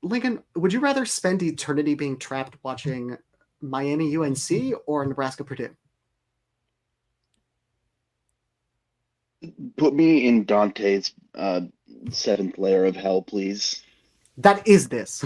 Lincoln, would you rather spend eternity being trapped watching Miami UNC or Nebraska Purdue? Put me in Dante's seventh layer of hell, please. That is this.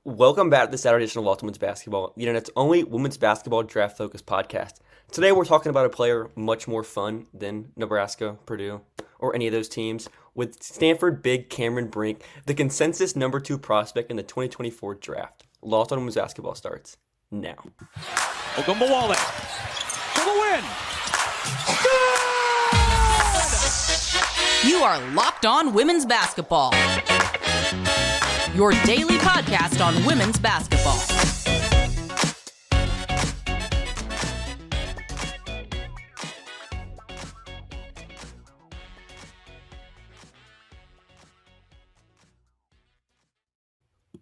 Welcome back to the Saturday edition of Locked On Women's Basketball, the internet's only women's basketball draft-focused podcast. Today we're talking about a player much more fun than Nebraska, Purdue, or any of those teams, with Stanford big Cameron Brink, the consensus number 2 prospect in the 2024 draft. Locked On Women's Basketball starts now. Ogunbowale for the win. You are Locked On Women's Basketball, your daily podcast on women's basketball.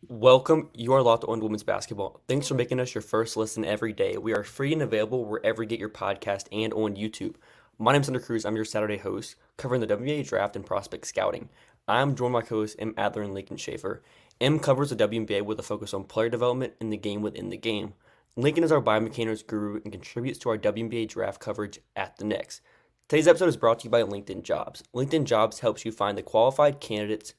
Welcome, you are Locked On Women's Basketball. Thanks for making us your first listen every day. We are free and available wherever you get your podcast and on YouTube. My name is Hunter Cruse. I'm your Saturday host, covering the WNBA Draft and Prospect Scouting. I'm joined by co-hosts M. Adler and Lincoln Shafer. M covers the WNBA with a focus on player development and the game within the game. Lincoln is our biomechanics guru and contributes to our WNBA draft coverage at the Knicks. Today's episode is brought to you by LinkedIn Jobs. LinkedIn Jobs helps you find the qualified candidates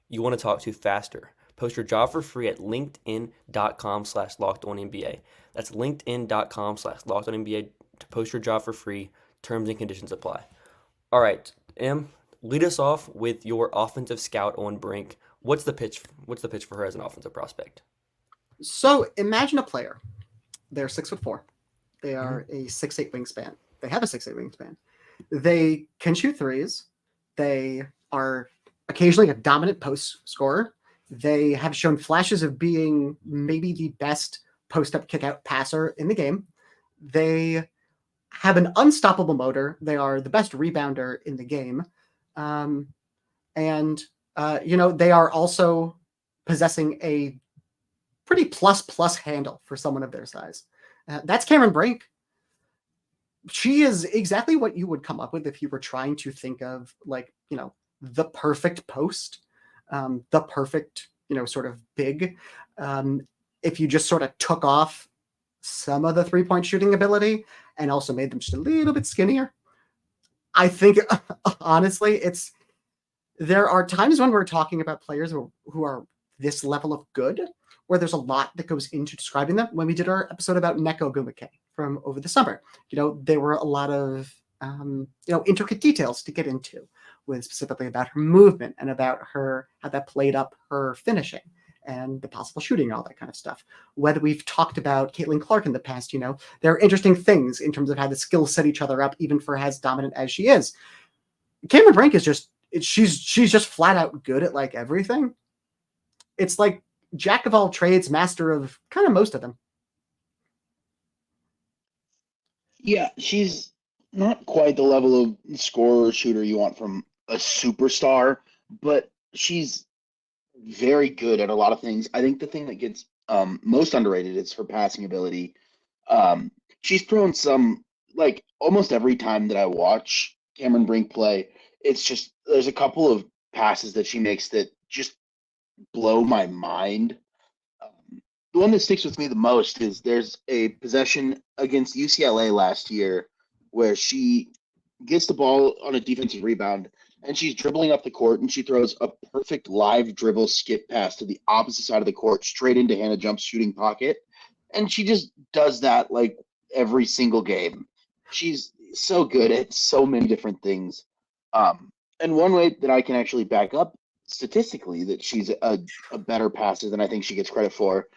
you want to talk to faster. Post your job for free at linkedin.com/lockedonnba. That's linkedin.com/lockedonnba to post your job for free. Terms and conditions apply. All right, Em, lead us off with your offensive scout on Brink. What's the pitch for her as an offensive prospect? So imagine a player. They're 6'4". They are a 6'8" wingspan. They have a 6'8" wingspan. They can shoot threes. They are occasionally a dominant post scorer. They have shown flashes of being maybe the best post-up kick-out passer in the game. They have an unstoppable motor. They are the best rebounder in the game. They are also possessing a pretty plus handle for someone of their size. That's Cameron Brink. She is exactly what you would come up with if you were trying to think of, the perfect post. The perfect, sort of big. If you just sort of took off some of the three-point shooting ability and also made them just a little bit skinnier. I think, honestly, there are times when we're talking about players who are this level of good, where there's a lot that goes into describing them. When we did our episode about Neko Gumake from over the summer, there were a lot of, intricate details to get into, with specifically about her movement and about how that played up her finishing and the possible shooting and all that kind of stuff. Whether we've talked about Caitlin Clark in the past, there are interesting things in terms of how the skills set each other up, even for as dominant as she is. Cameron Brink is she's just flat out good at like everything. It's like jack of all trades, master of kind of most of them. Yeah, she's not quite the level of scorer or shooter you want from a superstar, but she's very good at a lot of things. I think the thing that gets most underrated is her passing ability. She's thrown some, like almost every time that I watch Cameron Brink play, it's just there's a couple of passes that she makes that just blow my mind. The one that sticks with me the most is there's a possession against UCLA last year where she gets the ball on a defensive rebound and she's dribbling up the court and she throws a perfect live dribble skip pass to the opposite side of the court straight into Hannah Jump's shooting pocket. And she just does that like every single game. She's so good at so many different things. And one way that I can actually back up statistically that she's a better passer than I think she gets credit for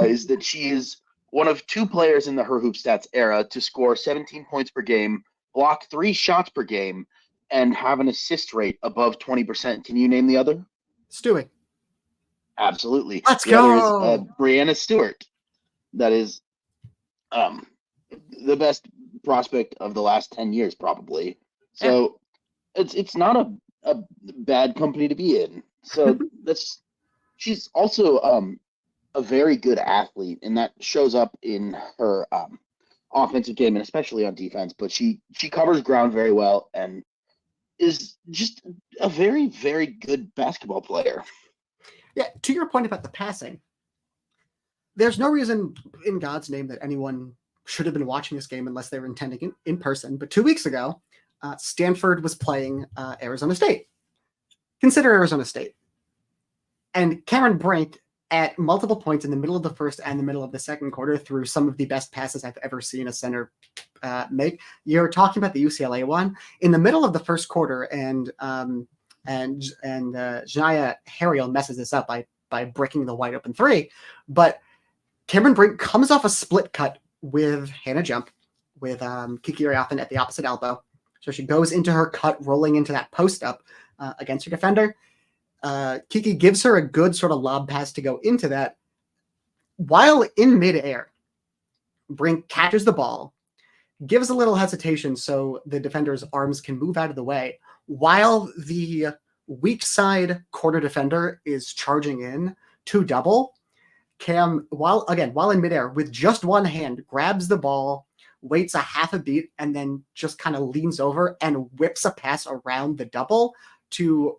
is that she is one of 2 players in the Her Hoop Stats era to score 17 points per game, block 3 shots per game, and have an assist rate above 20%. Can you name the other? Stewie. Absolutely. Let's the go. Other is Brianna Stewart. That is the best prospect of the last 10 years, probably. So it's not a bad company to be in. So she's also a very good athlete, and that shows up in her offensive game and especially on defense. But she covers ground very well and is just a very, very good basketball player. Yeah, to your point about the passing, there's no reason in God's name that anyone should have been watching this game unless they were attending in person. But 2 weeks ago, Stanford was playing Arizona State. Consider Arizona State. And Cameron Brink, at multiple points in the middle of the first and the middle of the second quarter, threw some of the best passes I've ever seen a center make. You're talking about the UCLA one. In the middle of the first quarter, and Janiah Harriel messes this up by breaking the wide open three. But Cameron Brink comes off a split cut with Hannah Jump, with Kiki Ariathan at the opposite elbow. So she goes into her cut, rolling into that post up against her defender. Kiki gives her a good sort of lob pass to go into that. While in midair, Brink catches the ball, gives a little hesitation so the defender's arms can move out of the way, while the weak side corner defender is charging in to double. Cam, while in midair, with just one hand, grabs the ball, waits a half a beat, and then just kind of leans over and whips a pass around the double to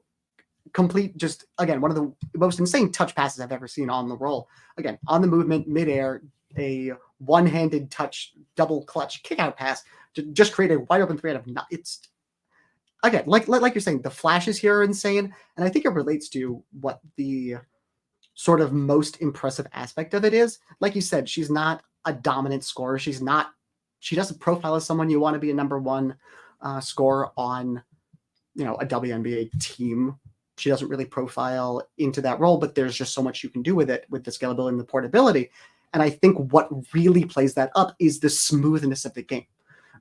complete, just, again, one of the most insane touch passes I've ever seen on the roll. Again, on the movement, midair, a one-handed touch, double clutch kick-out pass to just create a wide-open three out of not. It's, again, like you're saying, the flashes here are insane, and I think it relates to what the sort of most impressive aspect of it is. Like you said, she's not a dominant scorer. She doesn't profile as someone you want to be a number one scorer on, a WNBA team. She doesn't really profile into that role, but there's just so much you can do with it, with the scalability and the portability. And I think what really plays that up is the smoothness of the game.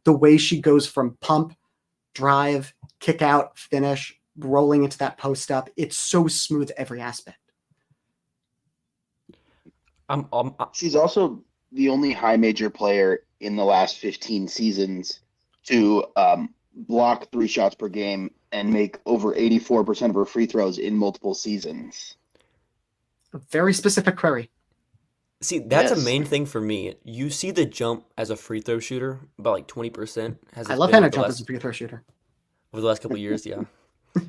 The way she goes from pump, drive, kick out, finish, rolling into that post up. It's so smooth every aspect. She's also the only high major player in the last 15 seasons to block 3 shots per game and make over 84% of her free throws in multiple seasons. A very specific query. See, that's a main thing for me. You see the jump as a free throw shooter about like 20%. I love Hannah Jump as a free throw shooter. Over the last couple of years, yeah.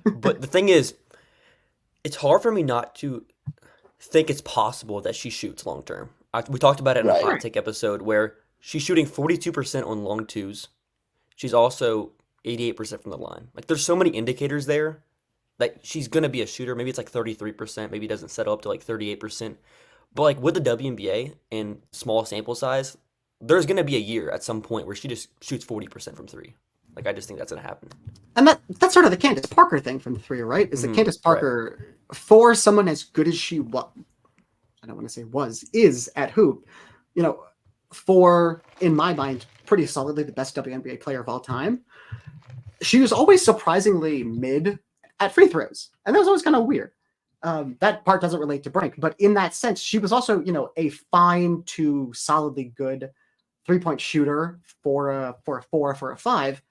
But the thing is, it's hard for me not to think it's possible that she shoots long term. We talked about it in a hot take episode where she's shooting 42% on long twos. She's also 88% from the line. Like, there's so many indicators there that she's going to be a shooter. Maybe it's like 33%. Maybe it doesn't settle up to like 38%. But like with the WNBA and small sample size, there's going to be a year at some point where she just shoots 40% from three. Like, I just think that's going to happen. And that's sort of the Candace Parker thing from three, right? Is that Candace Parker, for someone as good as she was, I don't want to say is at hoop, for, in my mind, pretty solidly the best WNBA player of all time, she was always surprisingly mid at free throws. And that was always kind of weird. That part doesn't relate to Brink, but in that sense, she was also, a fine to solidly good 3-point shooter for a 4, for a 5.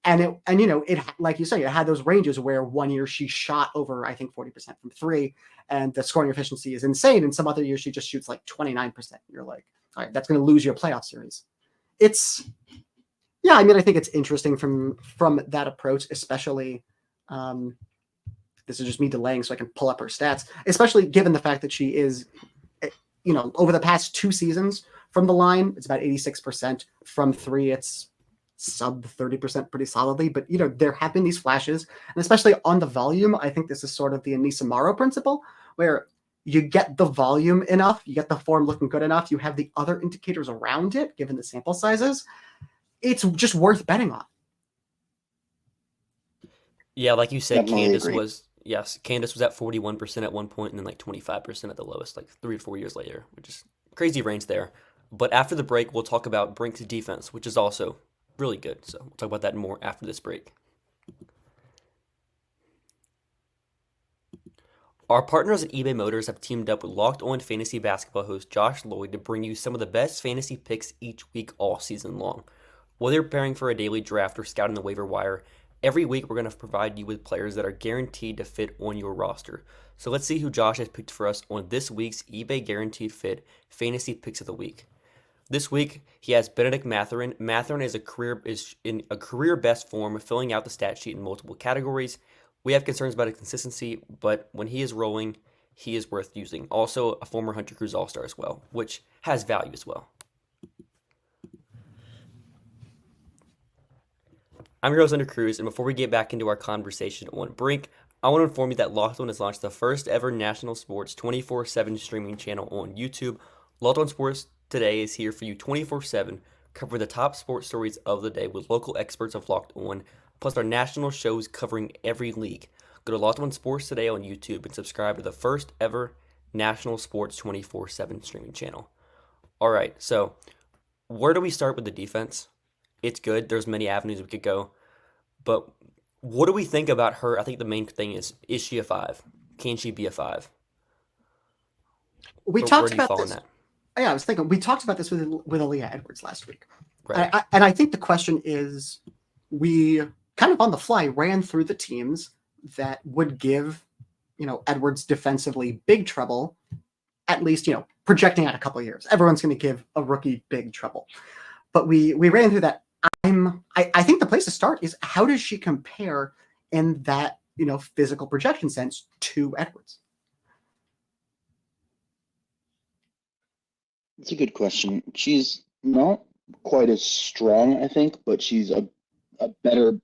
And it, like you say, it had those ranges where one year she shot over, I think, 40% from three, and the scoring efficiency is insane. And some other years she just shoots like 29%. You're like, all right, that's going to lose you a playoff series. I think it's interesting from that approach, especially, this is just me delaying so I can pull up her stats, especially given the fact that she is, over the past 2 seasons from the line, it's about 86%. From three, it's sub 30% pretty solidly. But, there have been these flashes, and especially on the volume, I think this is sort of the Anissa Morrow principle, where you get the volume enough, you get the form looking good enough, you have the other indicators around it, given the sample sizes, it's just worth betting on. Yeah, like you said, Candace agree. was at 41% at one point and then like 25% at the lowest, like 3 or 4 years later, which is crazy range there. But after the break, we'll talk about Brink's defense, which is also really good. So we'll talk about that more after this break. Our partners at eBay Motors have teamed up with Locked On Fantasy Basketball host Josh Lloyd to bring you some of the best fantasy picks each week all season long. Whether you're preparing for a daily draft or scouting the waiver wire, every week we're going to provide you with players that are guaranteed to fit on your roster. So let's see who Josh has picked for us on this week's eBay Guaranteed Fit Fantasy Picks of the Week. This week, he has Benedict Mathurin. Mathurin is in a career best form, filling out the stat sheet in multiple categories. We have concerns about his consistency, but when he is rolling, he is worth using. Also, a former Hunter Cruse All-Star as well, which has value as well. I'm your host, Hunter Cruse, and before we get back into our conversation on Brink, I want to inform you that Locked On has launched the first ever national sports 24/7 streaming channel on YouTube. Locked On Sports Today is here for you 24/7, covering the top sports stories of the day with local experts of Locked On, plus our national shows covering every league. Go to Locked On Sports Today on YouTube and subscribe to the first ever national sports 24/7 streaming channel. All right, so where do we start with the defense? It's good. There's many avenues we could go. But what do we think about her? I think the main thing is she a 5? Can she be a 5? We Where talked do you about fall on this. that? Yeah, I was thinking we talked about this with Aaliyah Edwards last week. Right. And I think the question is, we kind of on the fly ran through the teams that would give, Edwards defensively big trouble, at least, projecting out a couple of years. Everyone's going to give a rookie big trouble. But we ran through that. I think the place to start is, how does she compare in that, physical projection sense to Edwards? It's a good question. She's not quite as strong, I think, but she's a better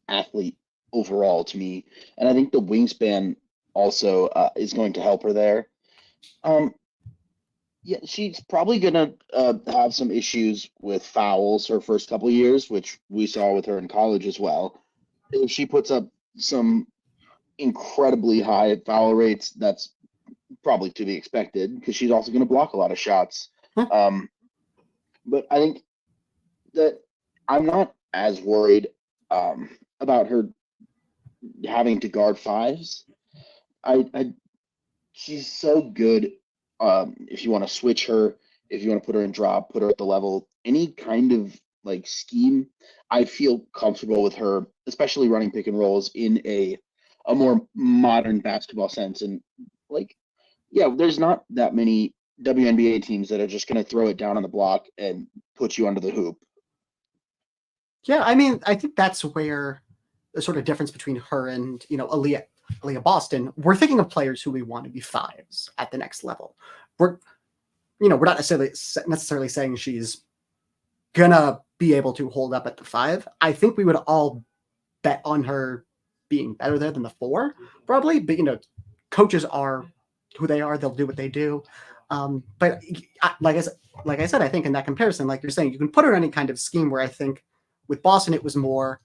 athlete overall to me. And I think the wingspan also is going to help her there. Yeah, she's probably going to have some issues with fouls her first couple of years, which we saw with her in college as well. If she puts up some incredibly high foul rates, that's probably to be expected because she's also going to block a lot of shots. But I think that I'm not as worried about her having to guard 5s. She's so good. If you want to switch her, if you want to put her in drop, put her at the level, any kind of like scheme, I feel comfortable with her, especially running pick and rolls in a more modern basketball sense. And there's not that many WNBA teams that are just going to throw it down on the block and put you under the hoop. Yeah, I mean, I think that's where the sort of difference between her and, Aaliyah Boston, we're thinking of players who we want to be 5s at the next level. We're not necessarily saying she's gonna be able to hold up at the 5. I think we would all bet on her being better there than the 4, probably. But coaches are who they are; they'll do what they do. But like I said, I think in that comparison, like you're saying, you can put her in any kind of scheme. Where I think with Boston, it was more,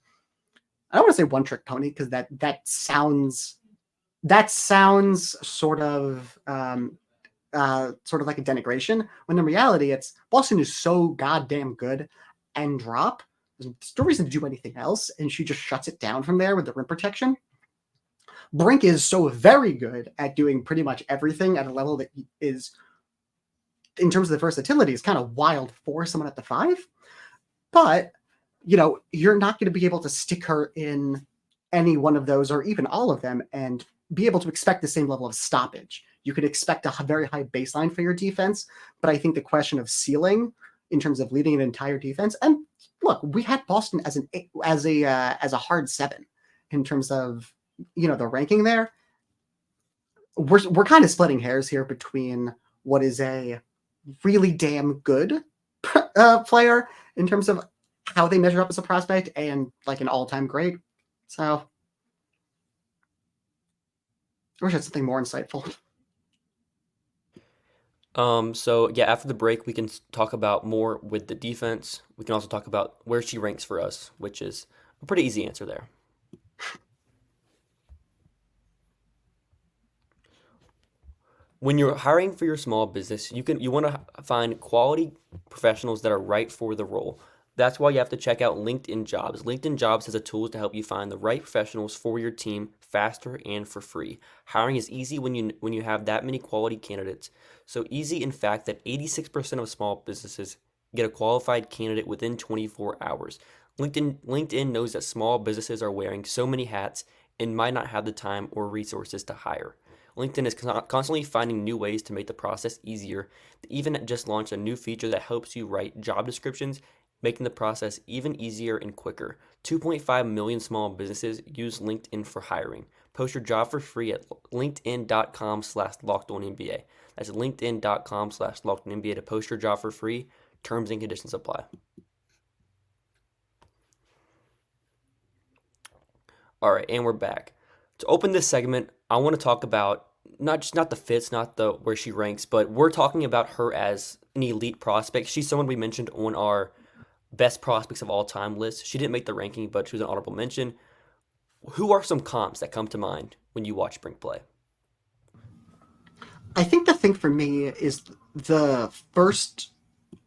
I don't want to say one trick pony, because that sounds sort of like a denigration, when in reality it's Boston is so goddamn good and drop. There's no reason to do anything else, and she just shuts it down from there with the rim protection. Brink is so very good at doing pretty much everything at a level that is, in terms of the versatility, is kind of wild for someone at the 5. But you're not going to be able to stick her in any one of those or even all of them and be able to expect the same level of stoppage. You could expect a very high baseline for your defense, but I think the question of ceiling in terms of leading an entire defense, and look, we had Boston as a hard 7 in terms of the ranking there. We're kind of splitting hairs here between what is a really damn good player in terms of how they measure up as a prospect and like an all-time great. So I wish I had something more insightful. So yeah, after the break, we can talk about more with the defense. We can also talk about where she ranks for us, which is a pretty easy answer there. When you're hiring for your small business, you want to find quality professionals that are right for the role. That's why you have to check out LinkedIn Jobs. LinkedIn Jobs has the tools to help you find the right professionals for your team faster and for free. Hiring is easy when you have that many quality candidates. So easy, in fact, that 86% of small businesses get a qualified candidate within 24 hours. LinkedIn knows that small businesses are wearing so many hats and might not have the time or resources to hire. LinkedIn is constantly finding new ways to make the process easier. They even just launched a new feature that helps you write job descriptions, making the process even easier and quicker. 2.5 million small businesses use LinkedIn for hiring. Post your job for free at linkedin.com/lockedonnba. That's linkedin.com/lockedonnba to post your job for free. Terms and conditions apply. All right, and we're back. To open this segment, I want to talk about not the fits, not the where she ranks, but we're talking about her as an elite prospect. She's someone we mentioned on our best prospects of all time list. She didn't make the ranking, but she was an honorable mention. Who are some comps that come to mind when you watch Brink play? I think the thing for me is the first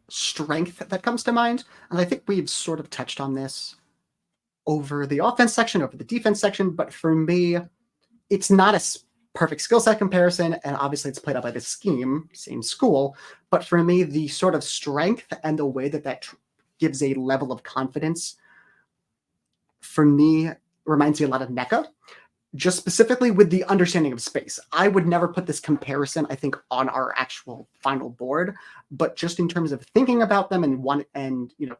strength that comes to mind, and I think we've sort of touched on this over the offense section, over the defense section, but for me, it's not a perfect skill set comparison, and obviously it's played out by the scheme, same school, but for me, the sort of strength and the way that gives a level of confidence, for me, reminds me a lot of NECA, just specifically with the understanding of space. I would never put this comparison, I think, on our actual final board, but just in terms of thinking about them and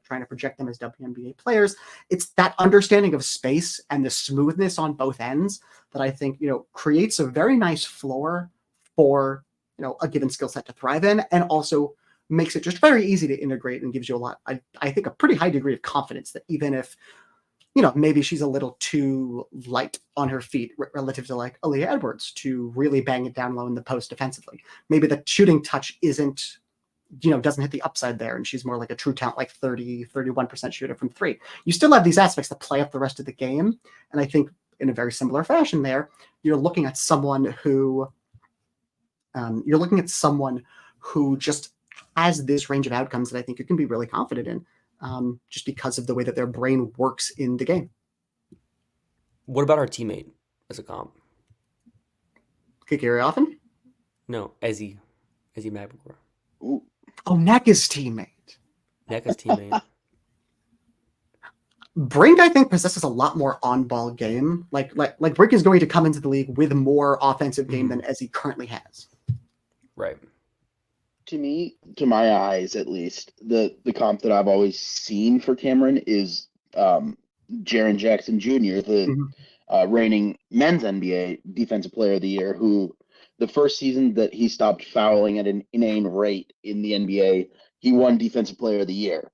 trying to project them as WNBA players, it's that understanding of space and the smoothness on both ends that I think, creates a very nice floor for, a given skill set to thrive in, and also makes it just very easy to integrate and gives you a lot, I think, a pretty high degree of confidence that even if maybe she's a little too light on her feet relative to like Aaliyah Edwards to really bang it down low in the post defensively. Maybe the shooting touch isn't, doesn't hit the upside there, and she's more like a true talent, like 31% shooter from three. You still have these aspects that play up the rest of the game. And I think in a very similar fashion there, you're looking at someone who just has this range of outcomes that I think you can be really confident in. Just because of the way that their brain works in the game. What about our teammate as a comp? Kikiri often? No, Ezzy Magmore. Ooh. Oh, NECA's teammate. NECA's teammate. Brink, I think, possesses a lot more on-ball game. Like Brink is going to come into the league with more offensive game than Ezzy currently has. Right. To me, to my eyes at least, the comp that I've always seen for Cameron is Jaren Jackson Jr., the reigning men's NBA Defensive Player of the Year, who the first season that he stopped fouling at an inane rate in the NBA, he won Defensive Player of the Year.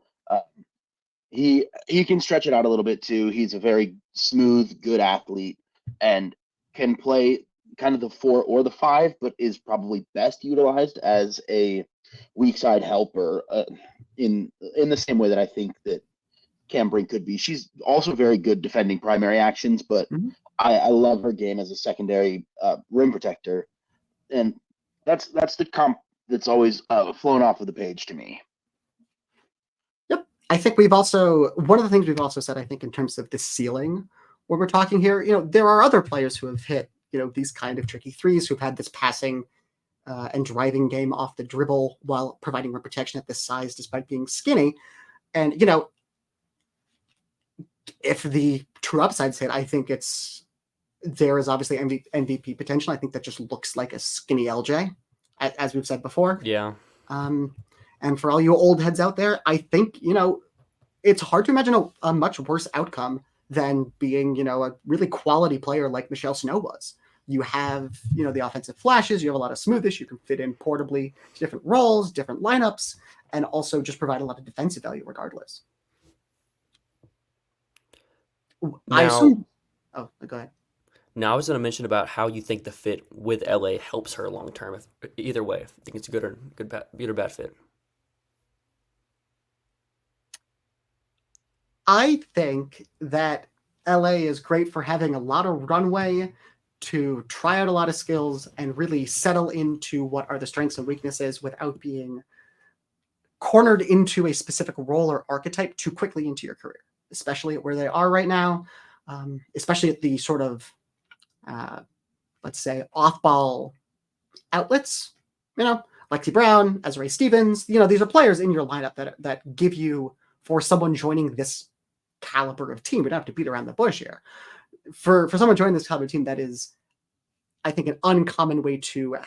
He can stretch it out a little bit too. He's a very smooth, good athlete and can play kind of the 4 or the 5, but is probably best utilized as a weak side helper in the same way that I think that Cam Brink could be. She's also very good defending primary actions, but I love her game as a secondary rim protector, and that's the comp that's always flown off of the page to me. Yep, I think one of the things we've also said, I think, in terms of the ceiling, when we're talking here, there are other players who have hit these kind of tricky threes, who've had this passing and driving game off the dribble while providing rim protection at this size, despite being skinny. And, if the true upside's hit, I think there is obviously MVP potential. I think that just looks like a skinny LJ, as we've said before. Yeah. And for all you old heads out there, I think, it's hard to imagine a much worse outcome than being, a really quality player like Michelle Snow was. You have, the offensive flashes, you have a lot of smoothness, you can fit in portably to different roles, different lineups, and also just provide a lot of defensive value regardless. Now, go ahead. Now, I was going to mention about how you think the fit with LA helps her long term. Either way, I think it's a good or bad fit. I think that LA is great for having a lot of runway to try out a lot of skills and really settle into what are the strengths and weaknesses without being cornered into a specific role or archetype too quickly into your career, especially at where they are right now, especially at the sort of, let's say, off-ball outlets, Lexi Brown, Ezra Stevens, these are players in your lineup that give you, for someone joining this caliber of team, we don't have to beat around the bush here. For someone joining this caliber team, that is, I think, an uncommon way to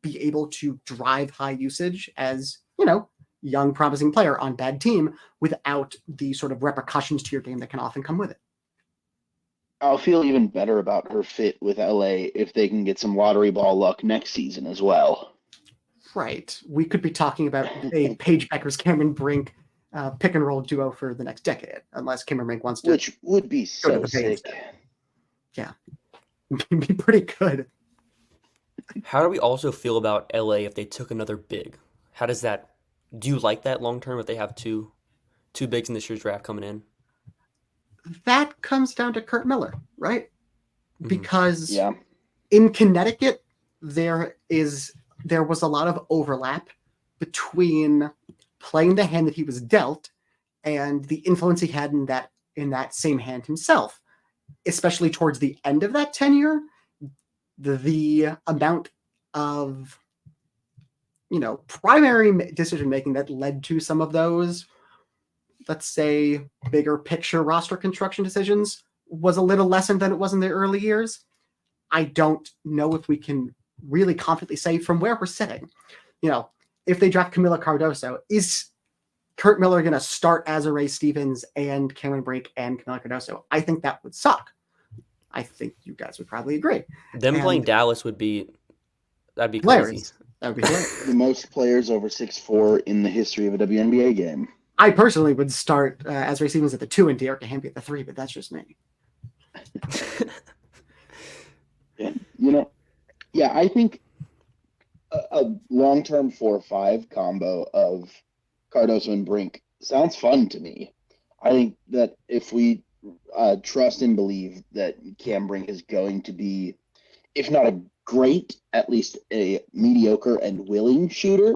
be able to drive high usage as, young, promising player on bad team without the sort of repercussions to your game that can often come with it. I'll feel even better about her fit with LA if they can get some lottery ball luck next season as well. Right. We could be talking about a Paige Beckers Cameron Brink pick and roll duo for the next decade, unless Cameron Brink wants to Which would be go to so the Bay sick. instead. Yeah. It'd be pretty good. How do we also feel about LA if they took another big? How does that? Do you like that long term if they have two bigs in this year's draft coming in? That comes down to Kurt Miller, right? Because Yeah. in Connecticut, there was a lot of overlap between playing the hand that he was dealt and the influence he had in that same hand himself. Especially towards the end of that tenure, the amount of primary decision making that led to some of those, let's say, bigger picture roster construction decisions was a little lessened than it was in the early years. I don't know if we can really confidently say from where we're sitting, if they draft Camila Cardoso, is Kurt Miller going to start as a Ray Stevens and Cameron Brink and Camila Cardoso? I think that would suck. I think you guys would probably agree. Them playing Dallas that'd be crazy. Hilarious. That would be hilarious. The most players over 6'4" in the history of a WNBA game. I personally would start as Ray Stevens at the 2 and De'Arca Hamby at the 3, but that's just me. Yeah, I think a long-term 4-5 combo of Cardoso and Brink sounds fun to me. I think that if we trust and believe that Cam Brink is going to be, if not a great, at least a mediocre and willing shooter,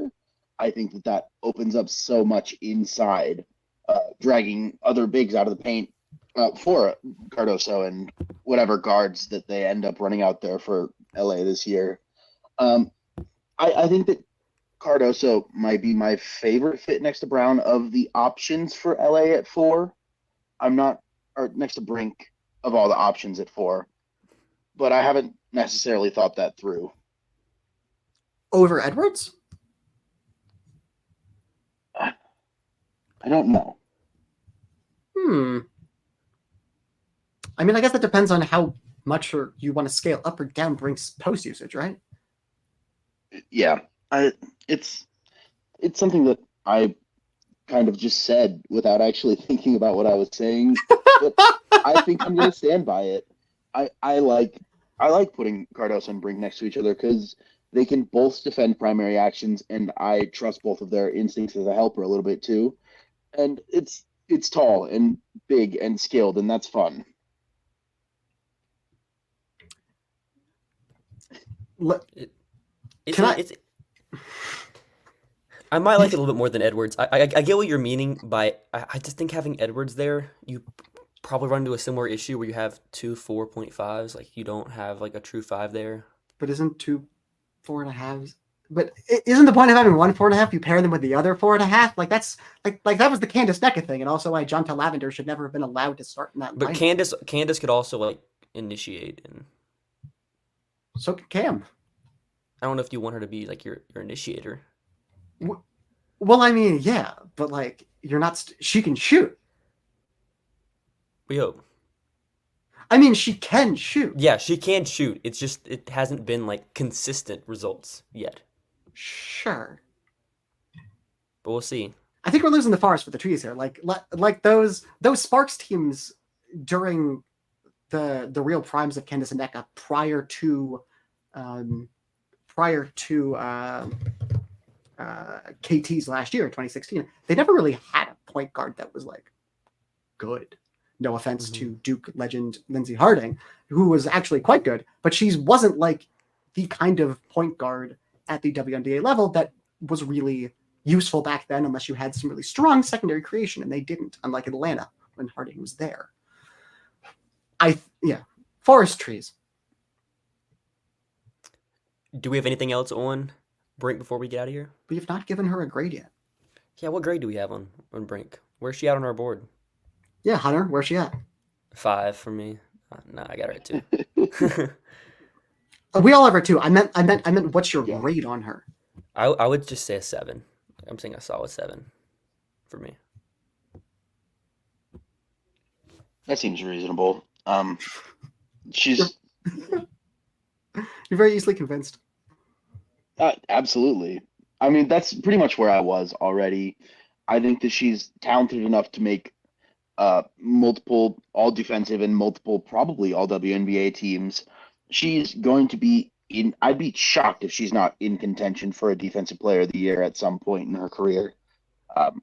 I think that opens up so much inside, dragging other bigs out of the paint for Cardoso and whatever guards that they end up running out there for LA this year. I think that Cardoso might be my favorite fit next to Brown of the options for LA at 4. Or next to Brink of all the options at 4, but I haven't necessarily thought that through. Over Edwards? I don't know. I mean, I guess that depends on how much you want to scale up or down Brink's post usage, right? Yeah, it's something that I kind of just said without actually thinking about what I was saying, but I think I'm going to stand by it. I like putting Cardoso and Brink next to each other because they can both defend primary actions, and I trust both of their instincts as a helper a little bit too. And it's tall and big and skilled, and that's fun. I might like it a little bit more than Edwards. I get what you're meaning by I just think having Edwards there, you probably run into a similar issue where you have 2 4.5s. Like you don't have like a true 5 there. But isn't 2 4.5s? But isn't the point of having 1 4.5? You pair them with the other 4.5. Like that's like that was the Candace Necka thing, and also why Jonta Lavender should never have been allowed to start in that. But lineup. Candace could also like initiate, and so could Cam. I don't know if you want her to be like your initiator. Well, I mean, yeah, but like you're not. She can shoot. We hope. I mean, she can shoot. Yeah, she can shoot. It's just it hasn't been like consistent results yet. Sure. But we'll see. I think we're losing the forest for the trees here. Like those Sparks teams during the real primes of Candace and Necka prior to KT's last year, 2016, they never really had a point guard that was like good. No offense to Duke legend Lindsey Harding, who was actually quite good, but she wasn't like the kind of point guard at the WNBA level that was really useful back then, unless you had some really strong secondary creation, and they didn't, unlike Atlanta when Harding was there. Forest trees. Do we have anything else on Brink before we get out of here? We have not given her a grade yet. Yeah, what grade do we have on Brink? Where's she at on our board? Yeah, Hunter, where's she at? 5 for me. No, I got her at 2. We all have her 2. I meant what's your grade on her? I would just say a 7. I'm saying a solid 7 for me. That seems reasonable. She's You're very easily convinced. absolutely. I mean, that's pretty much where I was already. I think that she's talented enough to make multiple all defensive and multiple probably all WNBA teams. She's going to be in. I'd be shocked if she's not in contention for a Defensive Player of the Year at some point in her career. Um,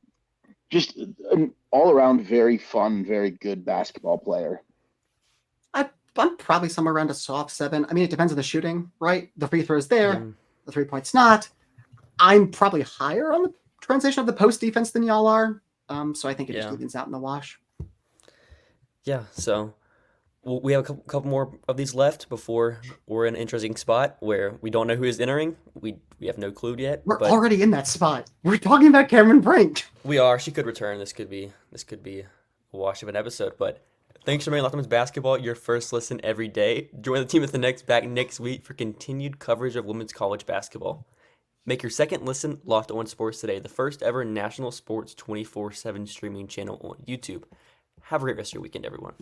just an all around very fun, very good basketball player. I'm probably somewhere around a soft 7. I mean, it depends on the shooting, right? The free throw's there, Mm. the 3-point's not. I'm probably higher on the transition of the post defense than y'all are. So I think it just Yeah. evens out in the wash. Yeah, so we have a couple more of these left before we're in an interesting spot where we don't know who is entering. We have no clue yet, We're but already in that spot. We're talking about Cameron Brink. we are. She could return. This could be a wash of an episode. But thanks for making Locked On Women's Basketball your first listen every day. Join the team at the back next week for continued coverage of women's college basketball. Make your second listen Locked On Sports today, the first ever national sports 24/7 streaming channel on YouTube. Have a great rest of your weekend, everyone.